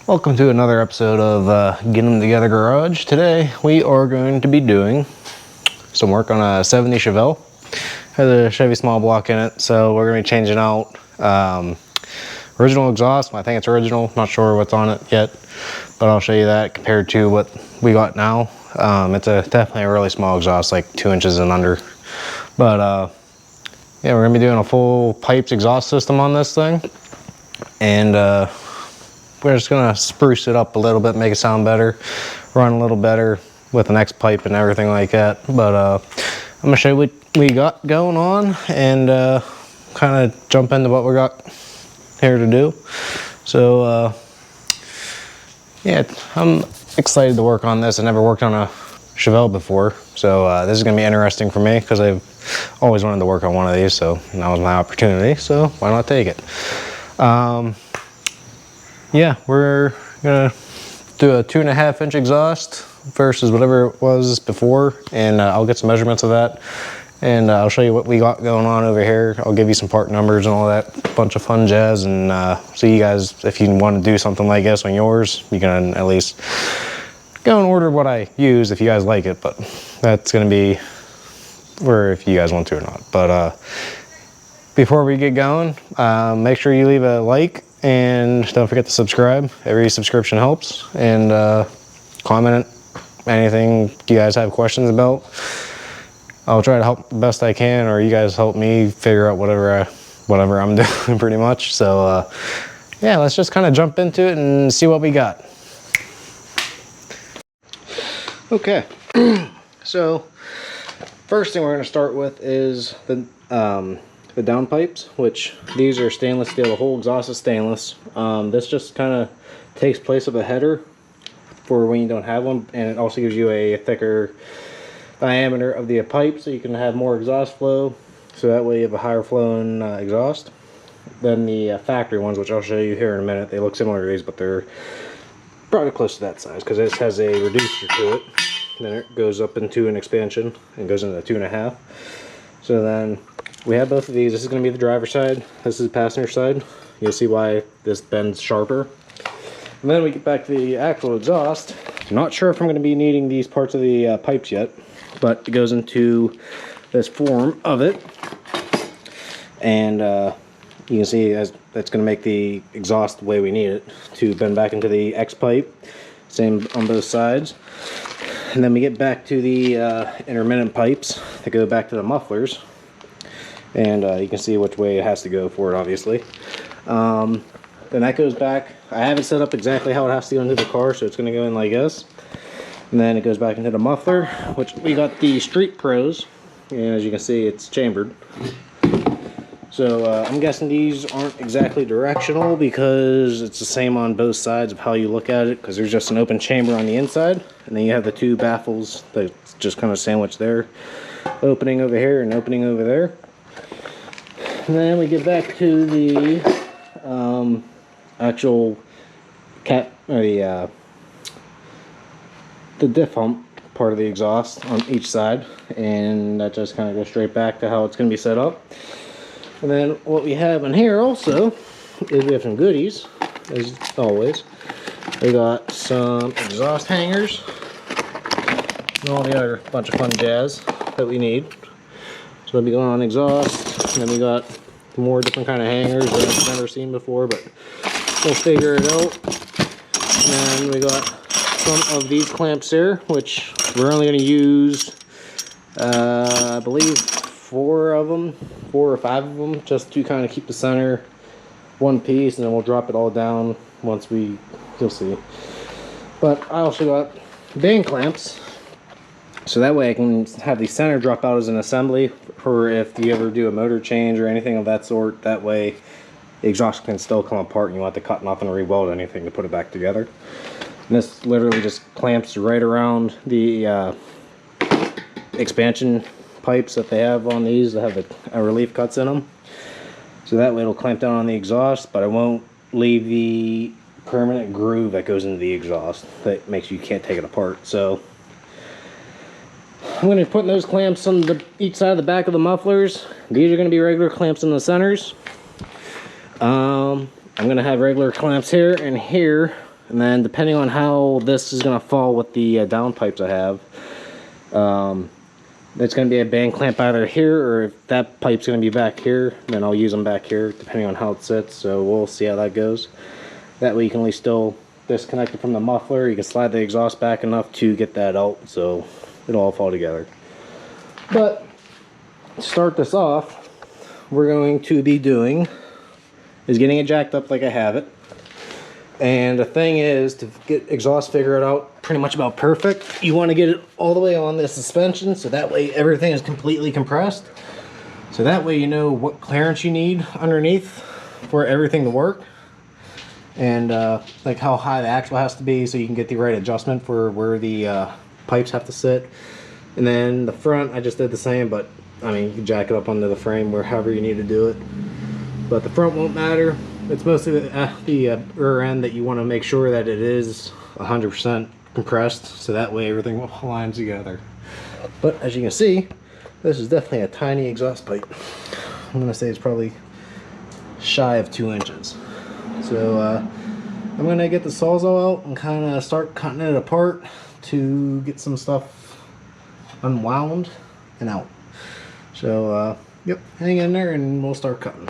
Welcome to another episode of Get 'em Together Garage. Today we are going to be doing some work on a 70 Chevelle. Has a Chevy small block in it, so we're going to be changing out original exhaust. I think it's original, not sure what's on it yet, but I'll show you that compared to what we got now. It's definitely a really small exhaust, like 2 inches and under. But yeah, we're going to be doing a full Pypes exhaust system on this thing. And we're just gonna spruce it up a little bit, make it sound better, run a little better with an X pipe and everything like that. But I'm gonna show you what we got going on and kind of jump into what we got here to do. So yeah, I'm excited to work on this. I never worked on a Chevelle before, so this is gonna be interesting for me because I've always wanted to work on one of these, so that was my opportunity, so why not take it. Yeah, we're gonna do a 2.5 inch exhaust versus whatever it was before, and I'll get some measurements of that, and I'll show you what we got going on over here. I'll give you some part numbers and all that bunch of fun jazz, and see you guys, if you want to do something like this on yours, you can at least go and order what I use if you guys like it, but that's gonna be for if you guys want to or not. But before we get going, make sure you leave a like and don't forget to subscribe. Every subscription helps, and comment anything you guys have questions about. I'll try to help the best I can, or you guys help me figure out whatever I'm doing pretty much. So yeah, let's just kind of jump into it and see what we got. Okay, so first thing we're going to start with is the downpipes, which these are stainless steel. The whole exhaust is stainless. This just kind of takes place of a header for when you don't have one, and it also gives you a thicker diameter of the pipe so you can have more exhaust flow, so that way you have a higher flowing exhaust than the factory ones, which I'll show you here in a minute. They look similar to these, but they're probably close to that size because this has a reducer to it. Then it goes up into an expansion and goes into 2.5. So then we have both of these. This is going to be the driver's side. This is the passenger side. You'll see why this bends sharper. And then we get back to the actual exhaust. I'm not sure if I'm going to be needing these parts of the pipes yet, but it goes into this form of it. And you can see that's going to make the exhaust the way we need it to bend back into the X pipe. Same on both sides. And then we get back to the intermittent pipes that go back to the mufflers. And you can see which way it has to go for it, obviously. Then that goes back. I have it set up exactly how it has to go into the car, so it's going to go in like this. And then it goes back into the muffler, which we got the Street Pros. And as you can see, it's chambered. So I'm guessing these aren't exactly directional because it's the same on both sides of how you look at it, because there's just an open chamber on the inside, and then you have the two baffles that just kind of sandwich there, opening over here and opening over there. And then we get back to the actual cap, or the diff hump part of the exhaust on each side, and that just kind of goes straight back to how it's going to be set up. And then what we have in here also is we have some goodies, as always. We got some exhaust hangers and all the other bunch of fun jazz that we need. So they'll be going on exhaust. And then we got more different kind of hangers that I've never seen before, but we'll figure it out. And then we got some of these clamps here, which we're only going to use, I believe, 4 or 5 of them, just to kind of keep the center one piece, and then we'll drop it all down once you'll see. But I also got band clamps, so that way I can have the center drop out as an assembly for if you ever do a motor change or anything of that sort. That way the exhaust can still come apart and you want to cut nothing or re-weld anything to put it back together. And this literally just clamps right around the expansion pipes that they have on these that have the relief cuts in them. So that way it'll clamp down on the exhaust, but it won't leave the permanent groove that goes into the exhaust that makes you can't take it apart. So I'm going to be putting those clamps on each side of the back of the mufflers. These are going to be regular clamps in the centers. I'm going to have regular clamps here and here And then depending on how this is going to fall with the downpipes I have, it's going to be a band clamp either here, or if that pipe's going to be back here, then I'll use them back here depending on how it sits. So we'll see how that goes. That way you can at least still disconnect it from the muffler. You can slide the exhaust back enough to get that out so it'll all fall together. But to start this off, we're going to be doing is getting it jacked up like I have it. And the thing is, to get exhaust figured out pretty much about perfect, you want to get it all the way on the suspension, so that way everything is completely compressed. So that way you know what clearance you need underneath for everything to work. And like how high the axle has to be, so you can get the right adjustment for where the pipes have to sit. And then the front, I just did the same, but I mean, you can jack it up onto the frame where however you need to do it. But the front won't matter. It's mostly the rear end that you want to make sure that it is 100% compressed, so that way everything aligns together. But as you can see, this is definitely a tiny exhaust pipe. I'm going to say it's probably shy of 2 inches. So I'm going to get the Sawzall out and kind of start cutting it apart to get some stuff unwound and out. So yep, hang in there and we'll start cutting.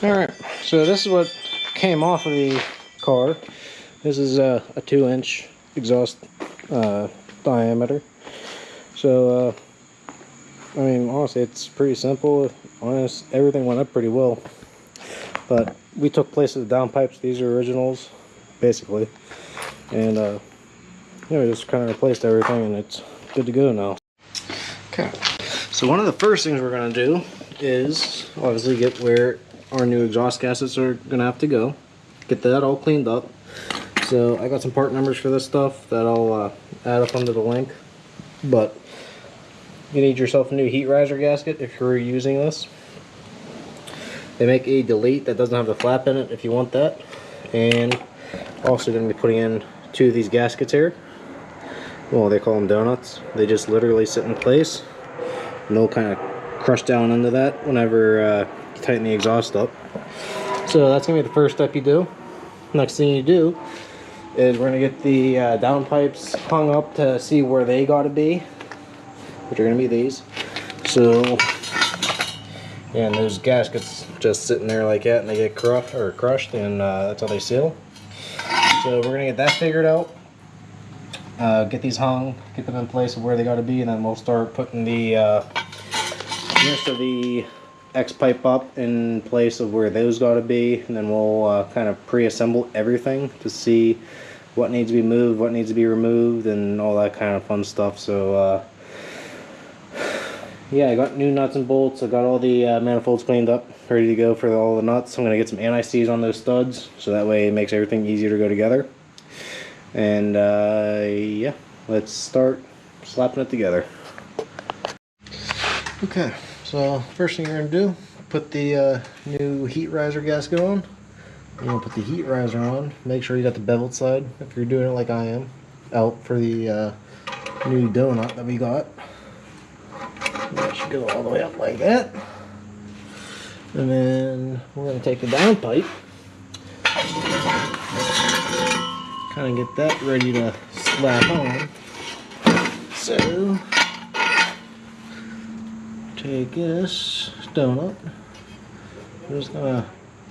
Alright, so this is what came off of the car. This is a 2-inch exhaust diameter. So, I mean, honestly, it's pretty simple. Honest, everything went up pretty well. But we took place of the downpipes. These are originals, basically. And, you know, just kind of replaced everything, and it's good to go now. Okay, so one of the first things we're going to do is obviously get where our new exhaust gaskets are going to have to go. Get that all cleaned up. So I got some part numbers for this stuff that I'll add up under the link. But you need yourself a new heat riser gasket if you're using this. They make a delete that doesn't have the flap in it if you want that. And also going to be putting in 2 of these gaskets here. Well, they call them donuts. They just literally sit in place. And they'll kind of crush down into that whenever you tighten the exhaust up. So that's going to be the first step you do. Next thing you do is we're going to get the downpipes hung up to see where they got to be, which are going to be these. So, yeah, and those gaskets just sitting there like that, and they get crushed, and that's how they seal. So we're going to get that figured out, get these hung, get them in place of where they got to be, and then we'll start putting the rest of the X pipe up in place of where those got to be, and then we'll kind of pre-assemble everything to see what needs to be moved, what needs to be removed, and all that kind of fun stuff. So yeah, I got new nuts and bolts. I got all the manifolds cleaned up, ready to go for all the nuts. I'm going to get some anti-seize on those studs, so that way it makes everything easier to go together. And yeah, let's start slapping it together. Okay, so first thing you're going to do, put the new heat riser gasket on. You're going to put the heat riser on. Make sure you got the beveled side, if you're doing it like I am, out for the new donut that we got. That should go all the way up like that. And then we're going to take the downpipe, kind of get that ready to slap on. So, take this donut. We're just going to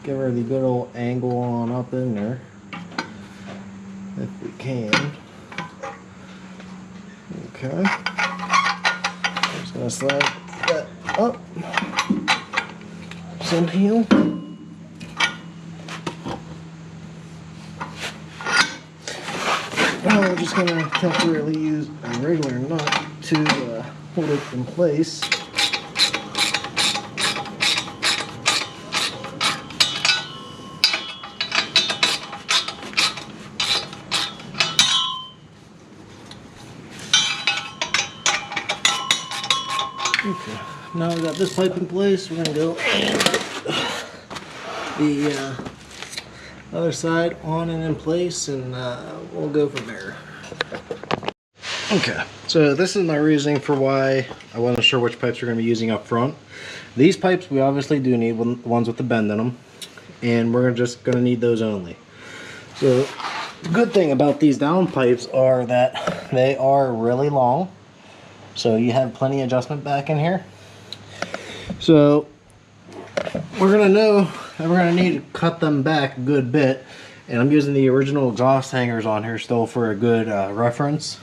give her the good old angle on up in there, if we can. Okay. Just going to slide that up somehow. Now we're just going to temporarily use a regular nut to hold it in place. Okay, now we got this pipe in place, we're going to go and the other side on and in place, and we'll go from there. Okay, so this is my reasoning for why I wasn't sure which pipes we're going to be using up front. These pipes we obviously do need ones with the bend in them, and we're just going to need those only. So the good thing about these down pipes are that they are really long. So you have plenty of adjustment back in here. So we're going to know that we're going to need to cut them back a good bit. And I'm using the original exhaust hangers on here still for a good reference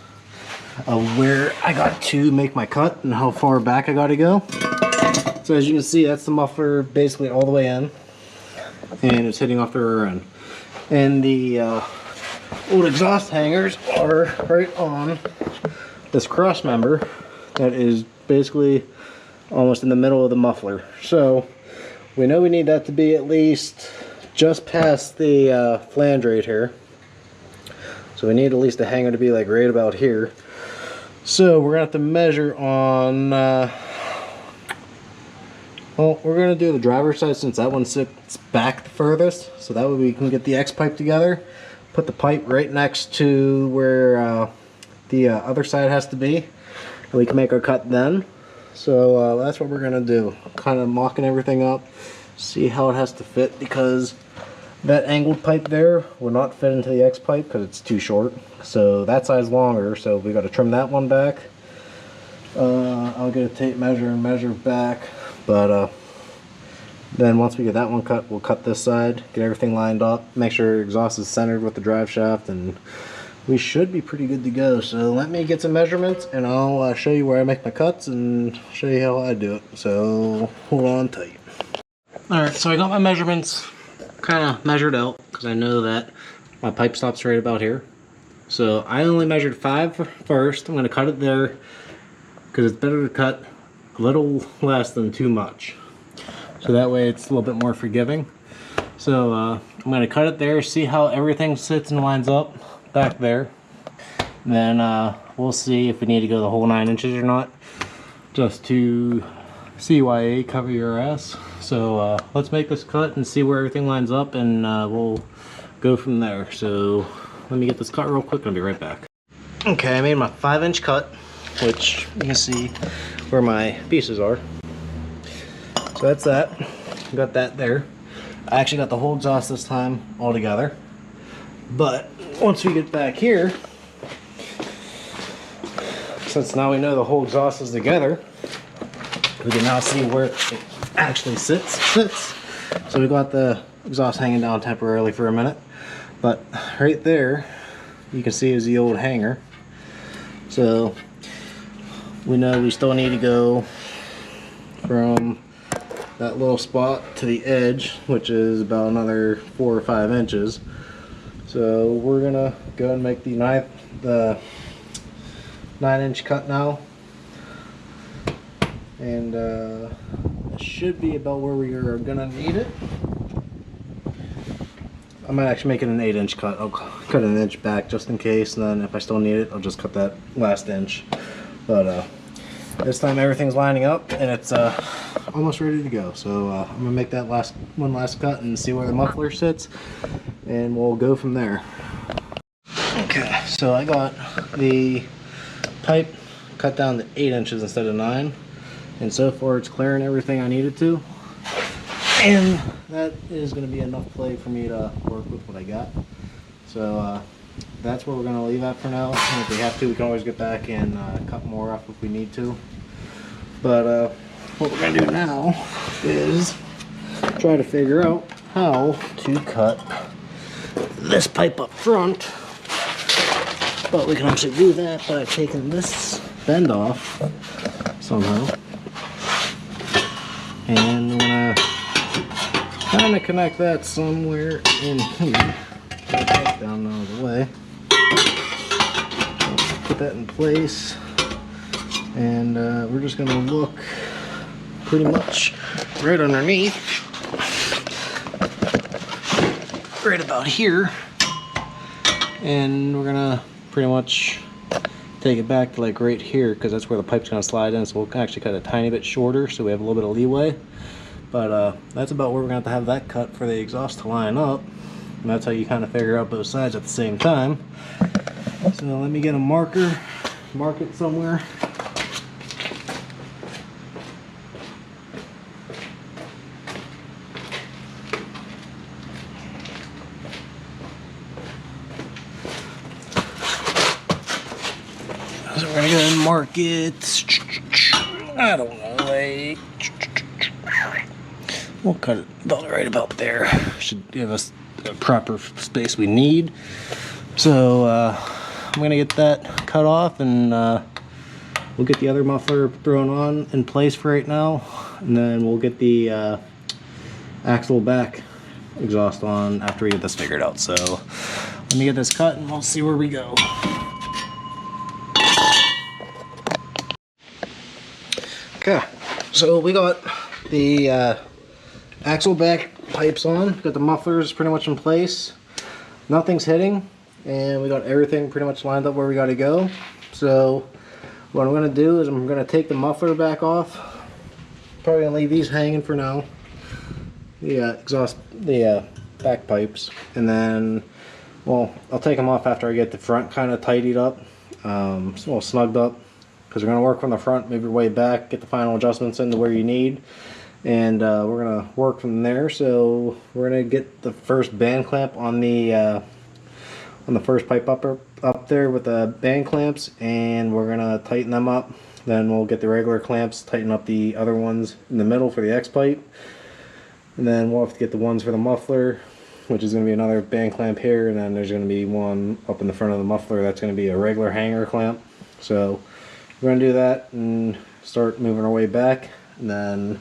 of where I got to make my cut and how far back I got to go. So as you can see, that's the muffler basically all the way in. And it's hitting off the rear end. And the old exhaust hangers are right on this cross member that is basically almost in the middle of the muffler. So we know we need that to be at least just past the flange right here. So we need at least a hanger to be like right about here. So we're gonna have to measure on well, we're gonna do the driver's side since that one sits back the furthest, so that way we can get the X pipe together, put the pipe right next to where the other side has to be, and we can make our cut then. So that's what we're gonna do, kind of mocking everything up, see how it has to fit, because that angled pipe there will not fit into the X pipe because it's too short. So that side's longer, so we got to trim that one back. I'll get a tape measure and measure back, but then once we get that one cut, we'll cut this side, get everything lined up, make sure the exhaust is centered with the drive shaft, and we should be pretty good to go. So let me get some measurements and I'll show you where I make my cuts and show you how I do it. So hold on tight. Alright, so I got my measurements kind of measured out because I know that my pipe stops right about here. So I only measured 5 first. I'm going to cut it there because it's better to cut a little less than too much. So that way it's a little bit more forgiving. So I'm going to cut it there, see how everything sits and lines up back there. Then we'll see if we need to go the whole 9 inches or not, just to CYA cover your ass. So let's make this cut and see where everything lines up, and we'll go from there. So let me get this cut real quick and I'll be right back. Okay, I made my 5-inch cut, which you can see where my pieces are. So that's that. Got that there. I actually got the whole exhaust this time all together. But once we get back here, since now we know the whole exhaust is together, we can now see where it actually sits. So we got the exhaust hanging down temporarily for a minute. But right there, you can see is the old hanger. So we know we still need to go from that little spot to the edge, which is about another 4 or 5 inches. So we're gonna go and make the 9-inch cut now, and it should be about where we are gonna need it. I might actually make it an 8-inch cut. I'll cut an inch back just in case, and then if I still need it, I'll just cut that last inch. But this time everything's lining up and it's almost ready to go. So I'm gonna make that one last cut and see where the muffler sits, and we'll go from there. Okay, so I got the pipe cut down to 8 inches instead of 9, and so far it's clearing everything I needed to, and that is going to be enough play for me to work with what I got. So that's where we're going to leave at for now, and if we have to we can always get back and cut more off if we need to. But what we're going to do now is try to figure out how to cut this pipe up front. But we can actually do that by taking this bend off somehow. And we're gonna kind of connect that somewhere in here. Put that down out of the way. Put that in place. And we're just gonna look pretty much right underneath. Right about here. And we're gonna pretty much take it back to like right here, because that's where the pipe's going to slide in, so we'll actually cut a tiny bit shorter so we have a little bit of leeway. But that's about where we're going to have that cut for the exhaust to line up, and that's how you kind of figure out both sides at the same time. So let me get a marker, mark it somewhere. So we're gonna go ahead and mark it, I don't know, like, we'll cut it about right about there. Should give us the proper space we need. So I'm gonna get that cut off, and we'll get the other muffler thrown on in place for right now, and then we'll get the axle back exhaust on after we get this figured out. So let me get this cut and we'll see where we go. Okay, so we got the axle back pipes on, got the mufflers pretty much in place, nothing's hitting, and we got everything pretty much lined up where we got to go. So what I'm going to do is I'm going to take the muffler back off, probably going to leave these hanging for now, the back pipes, and then, well, I'll take them off after I get the front kind of tidied up, all snugged up. Because we're going to work from the front, move your way back, get the final adjustments into where you need, and we're going to work from there. So we're going to get the first band clamp on the first pipe up there with the band clamps, and we're going to tighten them up. Then we'll get the regular clamps, tighten up the other ones in the middle for the X pipe, and then we'll have to get the ones for the muffler, which is going to be another band clamp here, and then there's going to be one up in the front of the muffler that's going to be a regular hanger clamp. So we're going to do that and start moving our way back, and then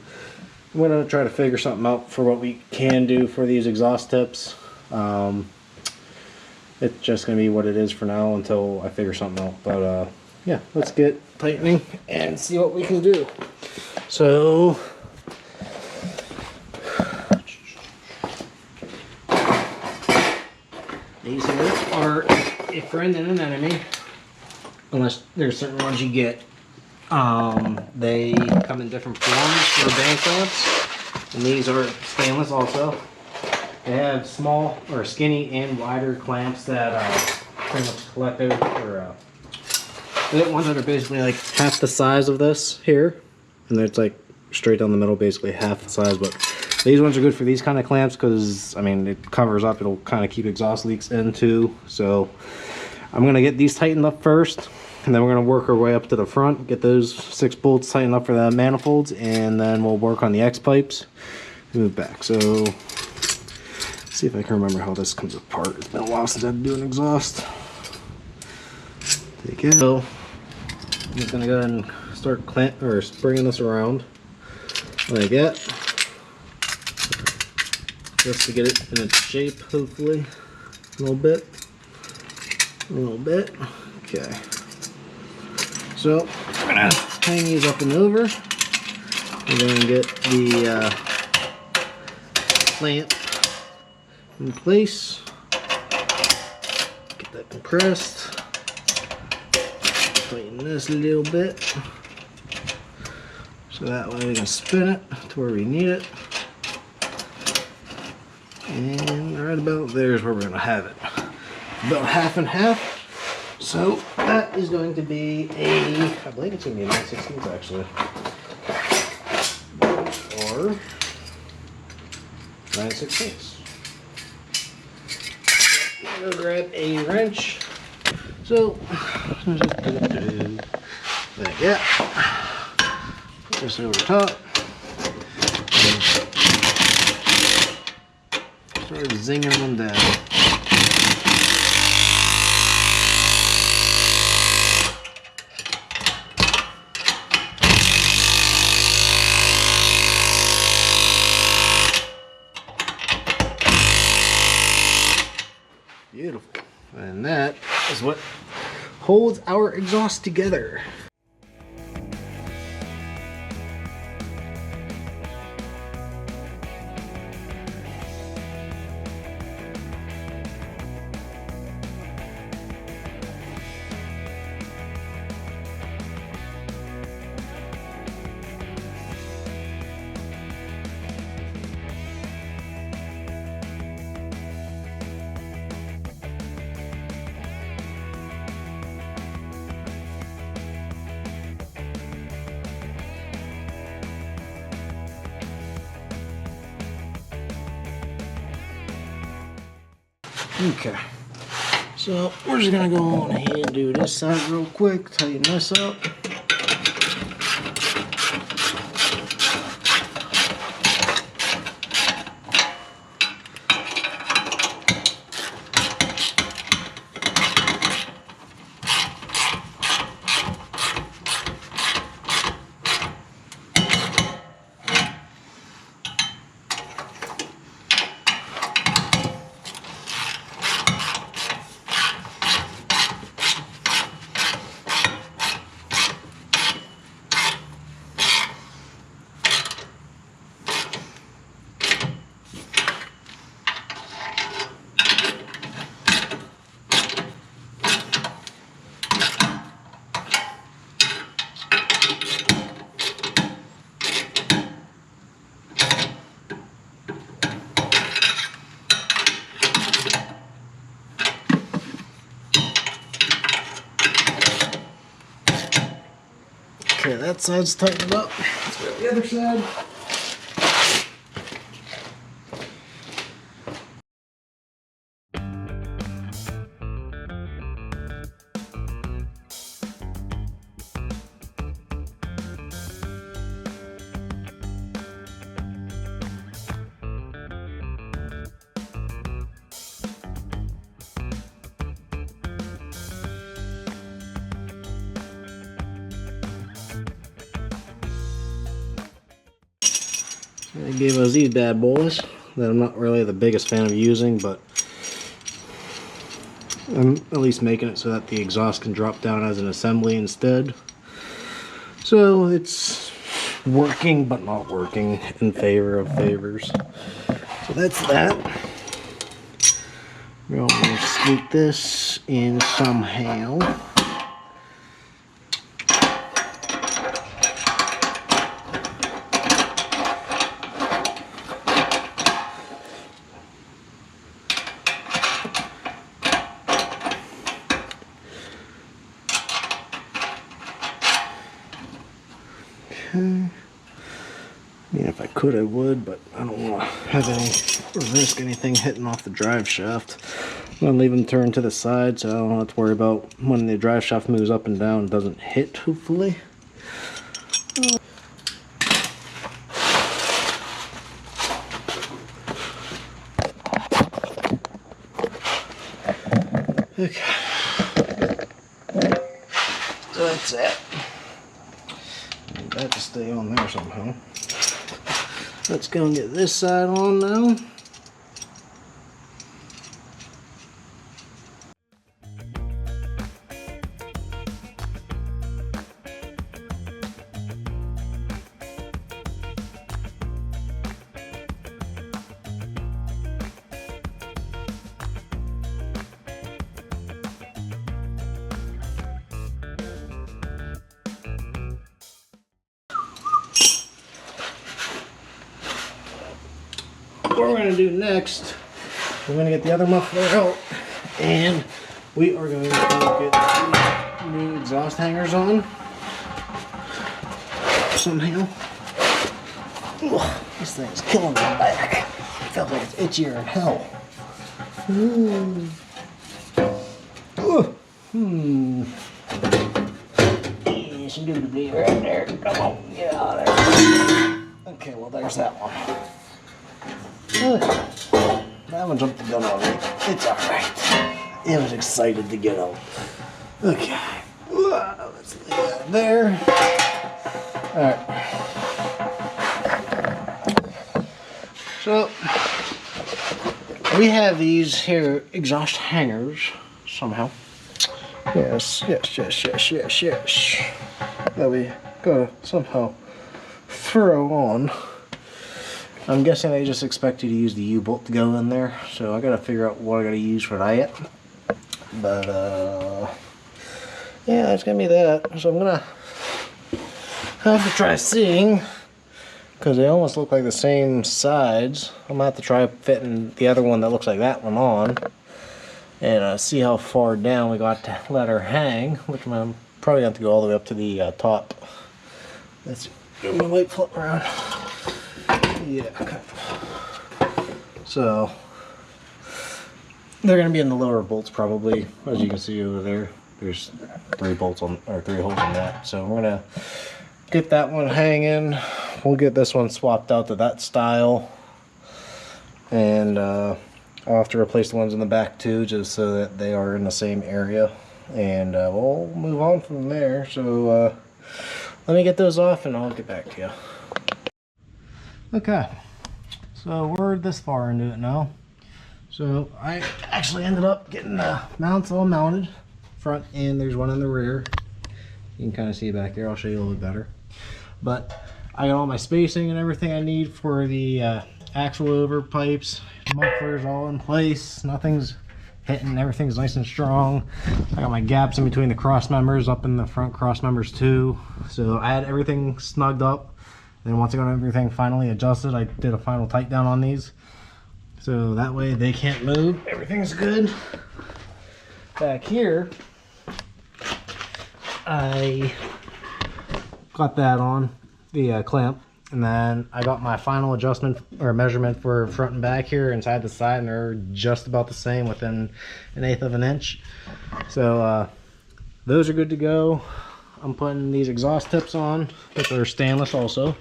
I'm going to try to figure something out for what we can do for these exhaust tips. it's just going to be what it is for now until I figure something out. But yeah, let's get tightening and see what we can do. So these here are a friend and an enemy, unless there's certain ones you get. They come in different forms for band clamps, and these are stainless also. They have small or skinny and wider clamps that pretty much collective, or the ones that are basically like half the size of this here, and it's like straight down the middle, basically half the size. But these ones are good for these kind of clamps because, I mean, it covers up, it'll kind of keep exhaust leaks in too. So I'm gonna get these tightened up first, and then we're gonna work our way up to the front, get those 6 bolts tightened up for the manifolds, and then we'll work on the X pipes, move back. So see if I can remember how this comes apart. It's been a while since I had to do an exhaust. Take it. So I'm just gonna go ahead and start springing this around like that, just to get it in its shape. Hopefully, a little bit. Okay. So we're gonna hang these up and over. We're gonna get the clamp in place. Get that compressed. Tighten this a little bit, so that way we can spin it to where we need it. And right about there is where we're gonna have it. About half and half. So that is going to be I believe it's gonna be a 9/16 actually, or 9/16. I'm gonna grab a wrench. So like that. Just over the top. Start zinging them down. Beautiful. And that is what holds our exhaust together. Okay, so we're just gonna go on ahead and do this side real quick, tighten this up. Okay, that side's tightened up. Let's go to the other side. They gave us these bad boys that I'm not really the biggest fan of using, but I'm at least making it so that the exhaust can drop down as an assembly instead. So it's working, but not working in favor of favors. So that's that. We're going to scoot this in somehow. I mean, if I could, I would, but I don't want to have any risk anything hitting off the drive shaft. I'm going to leave them turned to the side so I don't have to worry about when the drive shaft moves up and down, it doesn't hit, hopefully. Okay. So that's it. Need that to stay on there somehow. Let's go and get this side on now. What we're going to do next, we're going to get the other muffler out, and we are going to get the new exhaust hangers on somehow. Ugh, this thing's killing my back. I felt like it's itchier than hell. Yeah, some good to be right there. Come on, get out of there. Okay, well, there's that one. That one jumped the gun on me. It's alright. It was excited to get out. Okay. Let's leave that there. Alright. So, we have these here exhaust hangers somehow. Yes. That we gotta somehow throw on. I'm guessing they just expect you to use the U-bolt to go in there, so I gotta figure out what I gotta use for that. But yeah, it's gonna be that. So I'm gonna have to try seeing, because they almost look like the same sides. I'm gonna have to try fitting the other one that looks like that one on, and see how far down we got to let her hang, which I'm probably gonna have to go all the way up to the top. Let's see. Get my light flip around. Yeah, okay. So they're gonna be in the lower bolts probably. As you can see over there, there's 3 bolts on, or 3 holes in that. So we're gonna get that one hanging. We'll get this one swapped out to that style, and I'll have to replace the ones in the back too, just so that they are in the same area, and we'll move on from there. So let me get those off and I'll get back to you. Okay, so we're this far into it now. So I actually ended up getting the mounts all mounted, front and there's one in the rear. You can kind of see back there. I'll show you a little bit better. But I got all my spacing and everything I need for the axle over pipes, mufflers all in place. Nothing's hitting, everything's nice and strong. I got my gaps in between the cross members up in the front cross members too. So I had everything snugged up. Then once I got everything finally adjusted, I did a final tight down on these. So that way they can't move. Everything's good. Back here, I got that on, the clamp. And then I got my final adjustment or measurement for front and back here inside the side, and they're just about the same, within 1/8 of an inch. So those are good to go. I'm putting these exhaust tips on, which are stainless also,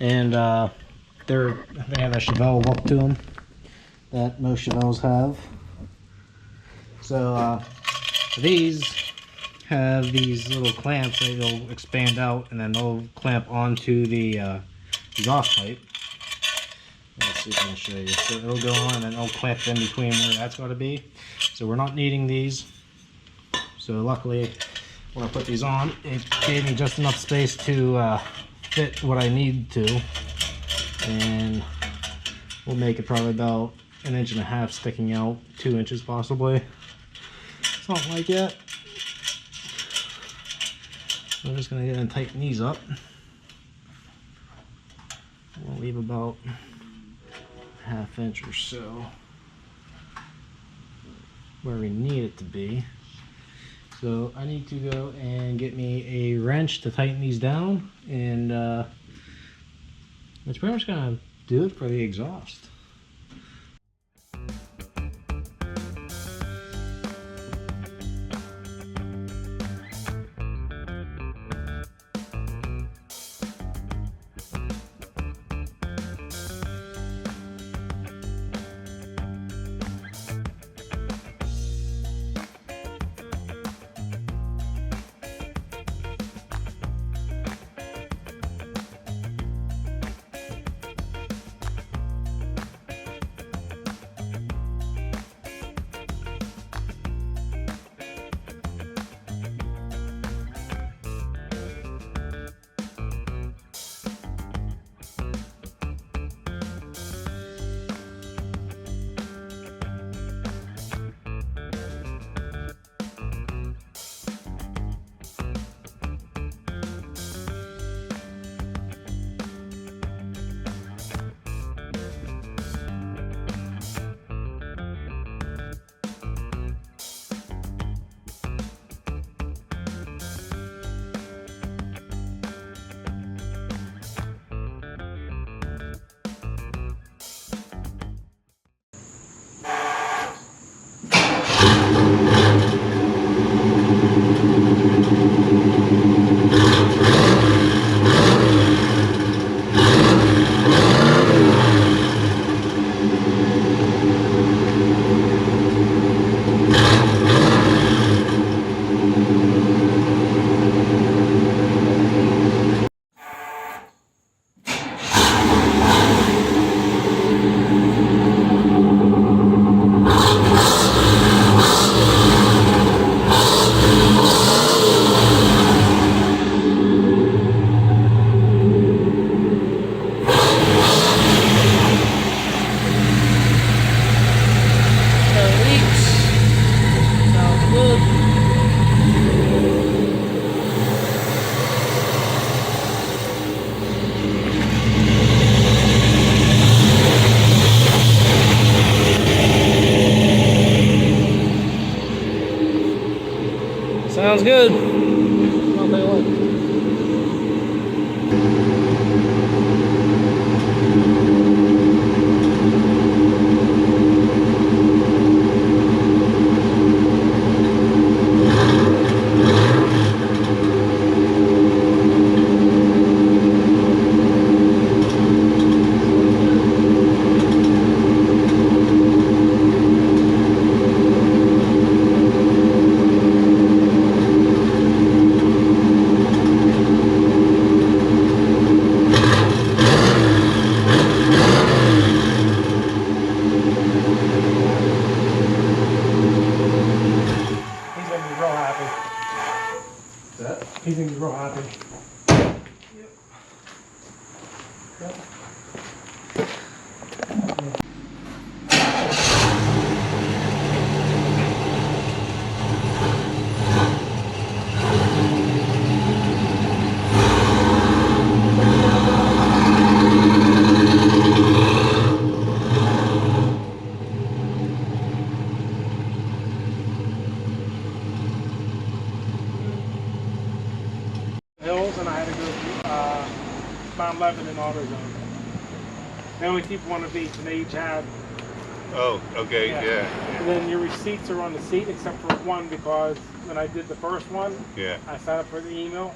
and they have a Chevelle look to them that most Chevelles have. So these have these little clamps that will expand out, and then they'll clamp onto the exhaust pipe. Let's see if I can show you. So it'll go on and then it'll clamp in between where that's going to be. So we're not needing these. So luckily, when I put these on, it gave me just enough space to fit what I need to. And we'll make it probably about 1.5 inches sticking out, 2 inches possibly. Something like that. So I'm just gonna get and tighten these up. We'll leave about 1/2 inch or so where we need it to be. So I need to go and get me a wrench to tighten these down, and it's pretty much gonna do it for the exhaust. Sounds good. I'll tell you what. He's gonna be real happy. Yep. Yep. Hills, and I had to go through Mount Lebanon AutoZone. They only keep one of each, and they each have. Oh, okay, yeah. And then your receipts are on the seat, except for one, because when I did the first one, I signed up for the email,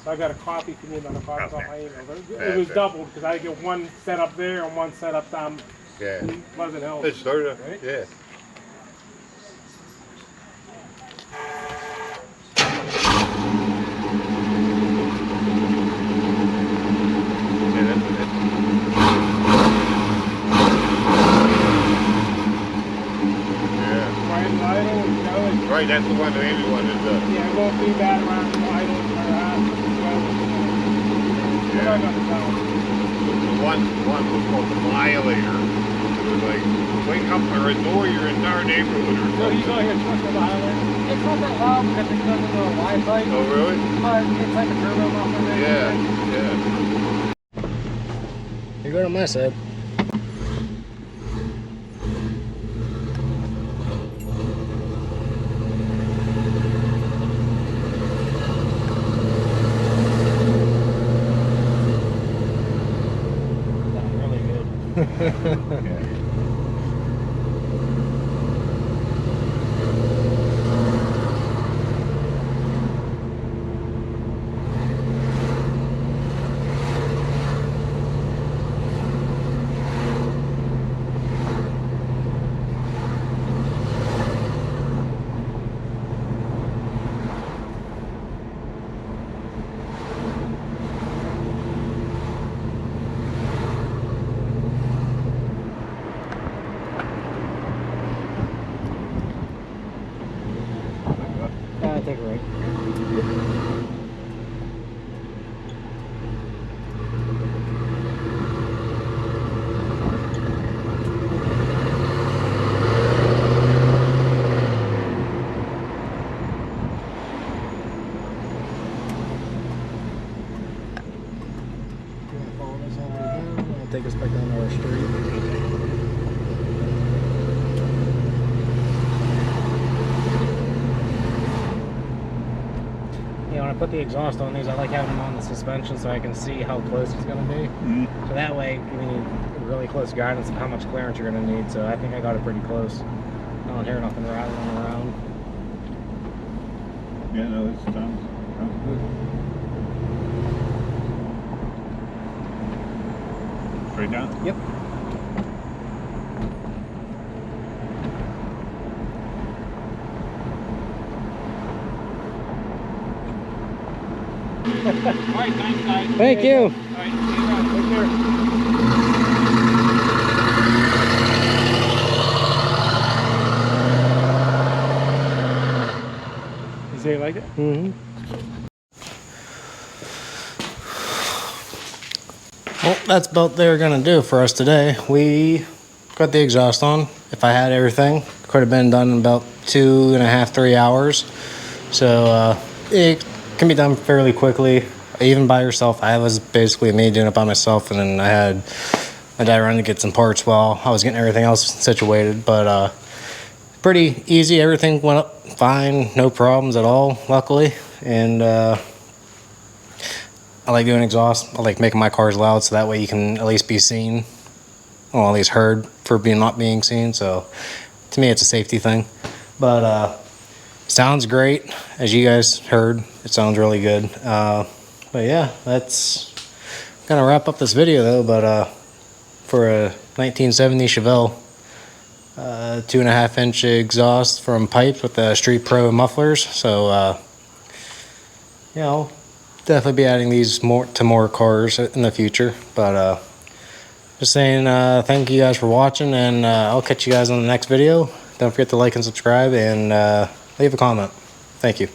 so I got a copy if you need another copy on my email. But it was doubled because I get one set up there and one set up down in Pleasant Hills. Let's start up, right? Yeah. Brian Ryder. right, that's the one that Amy wanted to. Yeah, it won't be bad around idling or Yeah. the The one was called the Violator. It was like, wake up or annoy your entire neighborhood or So something. he's only a truck of Violator. It's not that loud because it doesn't go wide pipe. Oh, really? But it's like a turbo muffler. Yeah, yeah. You're good on my side. Really good. Yeah. Take a right. Follow this all the way down. I'll take us back down to our street. Yeah, when I put the exhaust on these, I like having them on the suspension so I can see how close it's going to be. So that way, giving you really close guidance of how much clearance you're going to need. So I think I got it pretty close. I don't hear nothing rattling around. Yeah, no, it sounds good. Straight down? Yep. Alright, thanks guys. Thank you. Alright, see you around. Take care. You say you like it? Mm-hmm. Well, that's about they're gonna do for us today. We got the exhaust on. If I had everything, could have been done in about 2.5, 3 hours. So it can be done fairly quickly, even by yourself. I was basically me doing it by myself, and then I had my dad run to get some parts while I was getting everything else situated. But pretty easy. Everything went up fine, no problems at all, luckily. And I like doing exhaust. I like making my cars loud so that way you can at least be seen, or at least heard for not being seen. So to me, it's a safety thing. But sounds great, as you guys heard. It sounds really good. But yeah, that's gonna wrap up this video though. But for a 1970 Chevelle, 2.5-inch exhaust from Pypes with the Street Pro mufflers. So you know, definitely be adding these to more cars in the future. But just saying thank you guys for watching, and I'll catch you guys on the next video. Don't forget to like and subscribe, and leave a comment. Thank you.